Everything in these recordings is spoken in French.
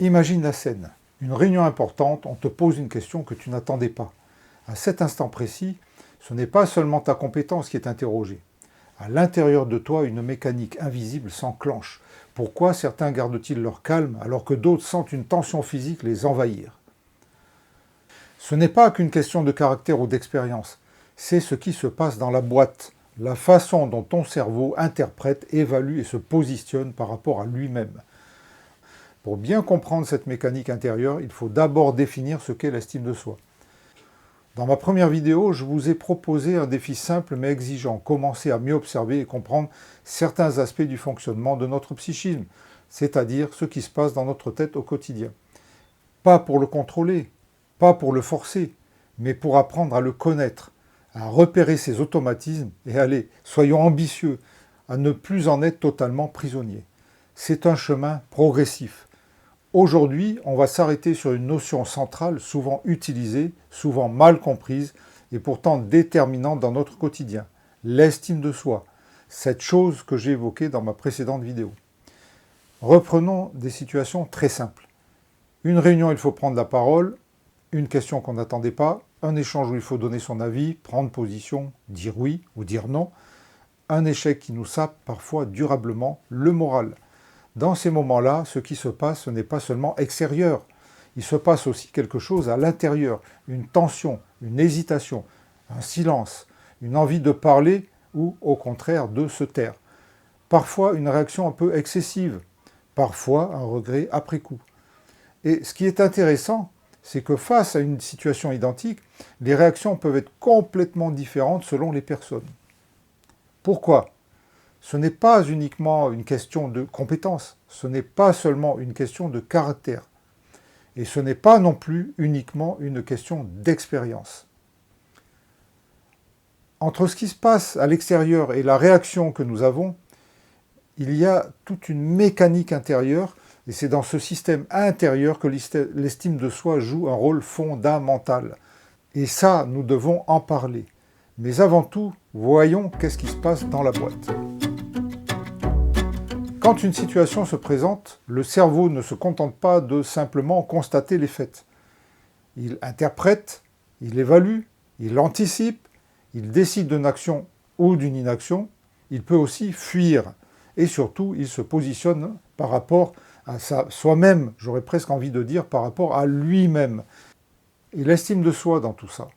Imagine la scène. Une réunion importante, on te pose une question que tu n'attendais pas. À cet instant précis, ce n'est pas seulement ta compétence qui est interrogée. À l'intérieur de toi, une mécanique invisible s'enclenche. Pourquoi certains gardent-ils leur calme alors que d'autres sentent une tension physique les envahir? Ce n'est pas qu'une question de caractère ou d'expérience, c'est ce qui se passe dans la boîte, la façon dont ton cerveau interprète, évalue et se positionne par rapport à lui-même. Pour bien comprendre cette mécanique intérieure, il faut d'abord définir ce qu'est l'estime de soi. Dans ma première vidéo, je vous ai proposé un défi simple mais exigeant, commencer à mieux observer et comprendre certains aspects du fonctionnement de notre psychisme, c'est-à-dire ce qui se passe dans notre tête au quotidien. Pas pour le contrôler, pas pour le forcer, mais pour apprendre à le connaître, à repérer ses automatismes et allez, soyons ambitieux, à ne plus en être totalement prisonniers. C'est un chemin progressif. Aujourd'hui, on va s'arrêter sur une notion centrale, souvent utilisée, souvent mal comprise, et pourtant déterminante dans notre quotidien, l'estime de soi, cette chose que j'ai évoquée dans ma précédente vidéo. Reprenons des situations très simples. Une réunion, il faut prendre la parole, une question qu'on n'attendait pas, un échange où il faut donner son avis, prendre position, dire oui ou dire non, un échec qui nous sape parfois durablement le moral. Dans ces moments-là, ce qui se passe, ce n'est pas seulement extérieur. Il se passe aussi quelque chose à l'intérieur, une tension, une hésitation, un silence, une envie de parler ou au contraire de se taire. Parfois une réaction un peu excessive, parfois un regret après coup. Et ce qui est intéressant, c'est que face à une situation identique, les réactions peuvent être complètement différentes selon les personnes. Pourquoi ? Ce n'est pas uniquement une question de compétence, ce n'est pas seulement une question de caractère, et ce n'est pas non plus uniquement une question d'expérience. Entre ce qui se passe à l'extérieur et la réaction que nous avons, il y a toute une mécanique intérieure, et c'est dans ce système intérieur que l'estime de soi joue un rôle fondamental. Et ça, nous devons en parler. Mais avant tout, voyons qu'est-ce qui se passe dans la boîte. Quand une situation se présente, le cerveau ne se contente pas de simplement constater les faits. Il interprète, il évalue, il anticipe, il décide d'une action ou d'une inaction, il peut aussi fuir. Et surtout, il se positionne par rapport à soi-même, j'aurais presque envie de dire par rapport à lui-même. Et l'estime de soi dans tout ça.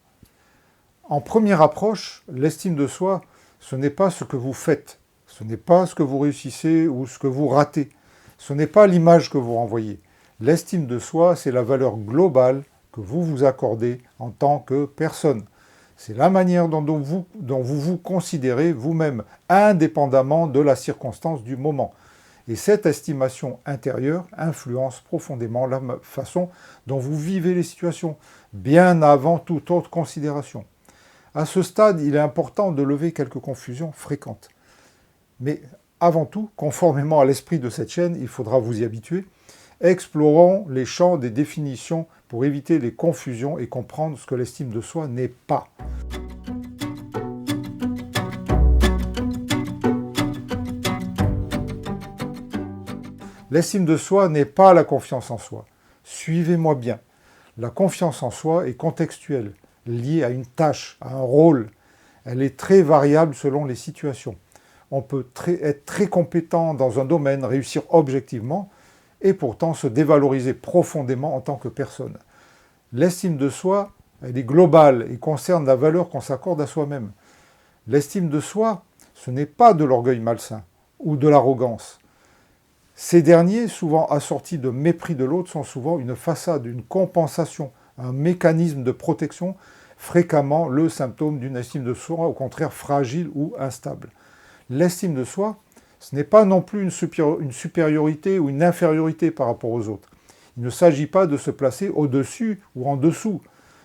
En première approche, l'estime de soi, ce n'est pas ce que vous faites. Ce n'est pas ce que vous réussissez ou ce que vous ratez. Ce n'est pas l'image que vous renvoyez. L'estime de soi, c'est la valeur globale que vous vous accordez en tant que personne. C'est la manière dont vous vous considérez vous-même, indépendamment de la circonstance du moment. Et cette estimation intérieure influence profondément la façon dont vous vivez les situations, bien avant toute autre considération. À ce stade, il est important de lever quelques confusions fréquentes. Mais avant tout, conformément à l'esprit de cette chaîne, il faudra vous y habituer, explorons les champs des définitions pour éviter les confusions et comprendre ce que l'estime de soi n'est pas. L'estime de soi n'est pas la confiance en soi. Suivez-moi bien. La confiance en soi est contextuelle, liée à une tâche, à un rôle. Elle est très variable selon les situations. On peut être très compétent dans un domaine, réussir objectivement, et pourtant se dévaloriser profondément en tant que personne. L'estime de soi, elle est globale et concerne la valeur qu'on s'accorde à soi-même. L'estime de soi, ce n'est pas de l'orgueil malsain ou de l'arrogance. Ces derniers, souvent assortis de mépris de l'autre, sont souvent une façade, une compensation, un mécanisme de protection, fréquemment le symptôme d'une estime de soi, au contraire fragile ou instable. L'estime de soi, ce n'est pas non plus une supériorité ou une infériorité par rapport aux autres. Il ne s'agit pas de se placer au-dessus ou en dessous,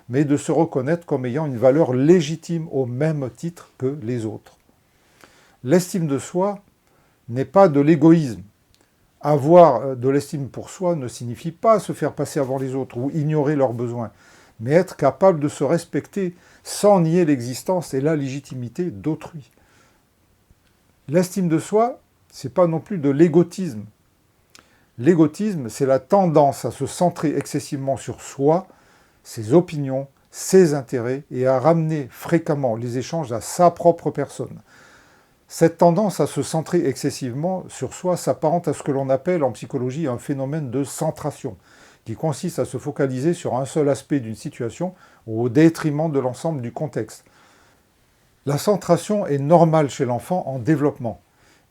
mais de se reconnaître comme ayant une valeur légitime au même titre que les autres. L'estime de soi n'est pas de l'égoïsme. Avoir de l'estime pour soi ne signifie pas se faire passer avant les autres ou ignorer leurs besoins, mais être capable de se respecter sans nier l'existence et la légitimité d'autrui. L'estime de soi, ce n'est pas non plus de l'égotisme. L'égotisme, c'est la tendance à se centrer excessivement sur soi, ses opinions, ses intérêts et à ramener fréquemment les échanges à sa propre personne. Cette tendance à se centrer excessivement sur soi s'apparente à ce que l'on appelle en psychologie un phénomène de centration, qui consiste à se focaliser sur un seul aspect d'une situation au détriment de l'ensemble du contexte. La centration est normale chez l'enfant en développement,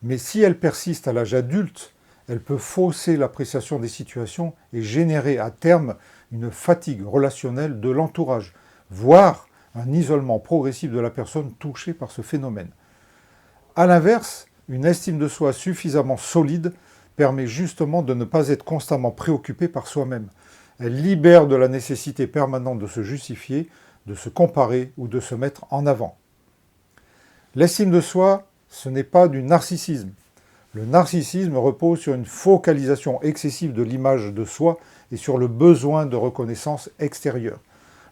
mais si elle persiste à l'âge adulte, elle peut fausser l'appréciation des situations et générer à terme une fatigue relationnelle de l'entourage, voire un isolement progressif de la personne touchée par ce phénomène. A l'inverse, une estime de soi suffisamment solide permet justement de ne pas être constamment préoccupé par soi-même. Elle libère de la nécessité permanente de se justifier, de se comparer ou de se mettre en avant. L'estime de soi, ce n'est pas du narcissisme. Le narcissisme repose sur une focalisation excessive de l'image de soi et sur le besoin de reconnaissance extérieure.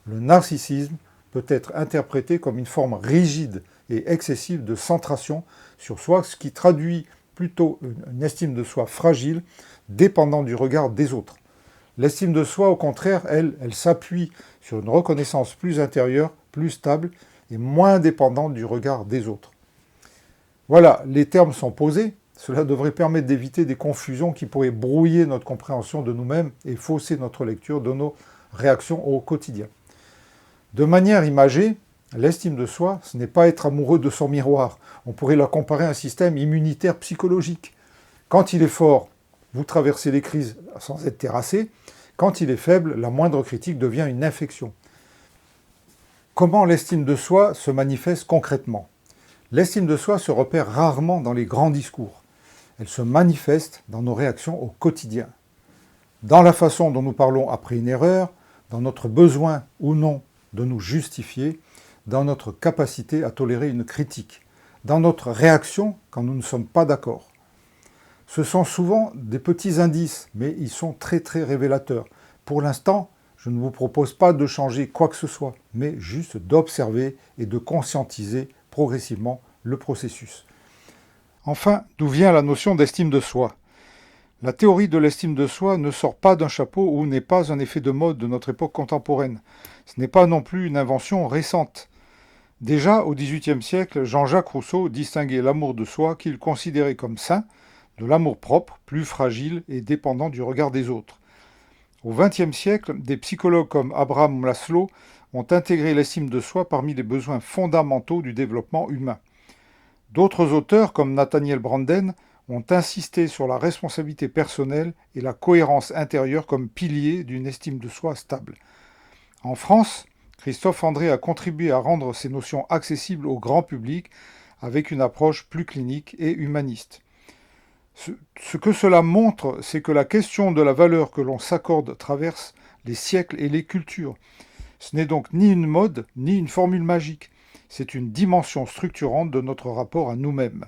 Le narcissisme peut être interprété comme une forme rigide et excessive de centration sur soi, ce qui traduit plutôt une estime de soi fragile, dépendant du regard des autres. L'estime de soi, au contraire, elle s'appuie sur une reconnaissance plus intérieure, plus stable et moins dépendante du regard des autres. Voilà, les termes sont posés. Cela devrait permettre d'éviter des confusions qui pourraient brouiller notre compréhension de nous-mêmes et fausser notre lecture de nos réactions au quotidien. De manière imagée, l'estime de soi, ce n'est pas être amoureux de son miroir. On pourrait la comparer à un système immunitaire psychologique. Quand il est fort, vous traversez les crises sans être terrassé. Quand il est faible, la moindre critique devient une infection. Comment l'estime de soi se manifeste concrètement ? L'estime de soi se repère rarement dans les grands discours. Elle se manifeste dans nos réactions au quotidien. Dans la façon dont nous parlons après une erreur, dans notre besoin ou non de nous justifier, dans notre capacité à tolérer une critique, dans notre réaction quand nous ne sommes pas d'accord. Ce sont souvent des petits indices, mais ils sont très révélateurs. Pour l'instant, je ne vous propose pas de changer quoi que ce soit, mais juste d'observer et de conscientiser progressivement le processus. Enfin, d'où vient la notion d'estime de soi ? La théorie de l'estime de soi ne sort pas d'un chapeau ou n'est pas un effet de mode de notre époque contemporaine. Ce n'est pas non plus une invention récente. Déjà, au XVIIIe siècle, Jean-Jacques Rousseau distinguait l'amour de soi qu'il considérait comme sain, de l'amour propre, plus fragile et dépendant du regard des autres. Au XXe siècle, des psychologues comme Abraham Maslow ont intégré l'estime de soi parmi les besoins fondamentaux du développement humain. D'autres auteurs, comme Nathaniel Branden, ont insisté sur la responsabilité personnelle et la cohérence intérieure comme piliers d'une estime de soi stable. En France, Christophe André a contribué à rendre ces notions accessibles au grand public avec une approche plus clinique et humaniste. Ce que cela montre, c'est que la question de la valeur que l'on s'accorde traverse les siècles et les cultures. Ce n'est donc ni une mode, ni une formule magique. C'est une dimension structurante de notre rapport à nous-mêmes.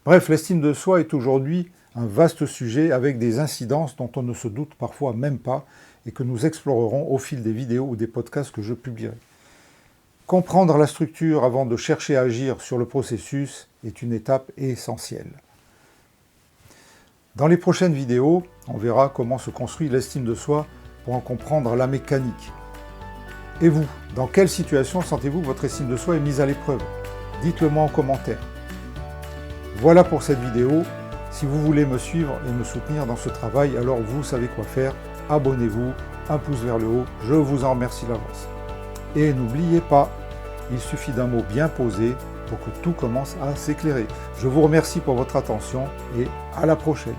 Bref, l'estime de soi est aujourd'hui un vaste sujet avec des incidences dont on ne se doute parfois même pas et que nous explorerons au fil des vidéos ou des podcasts que je publierai. Comprendre la structure avant de chercher à agir sur le processus est une étape essentielle. Dans les prochaines vidéos, on verra comment se construit l'estime de soi pour en comprendre la mécanique. Et vous, dans quelle situation sentez-vous que votre estime de soi est mise à l'épreuve ? Dites-le moi en commentaire. Voilà pour cette vidéo. Si vous voulez me suivre et me soutenir dans ce travail, alors vous savez quoi faire. Abonnez-vous, un pouce vers le haut, je vous en remercie d'avance. Et n'oubliez pas, il suffit d'un mot bien posé pour que tout commence à s'éclairer. Je vous remercie pour votre attention et à la prochaine.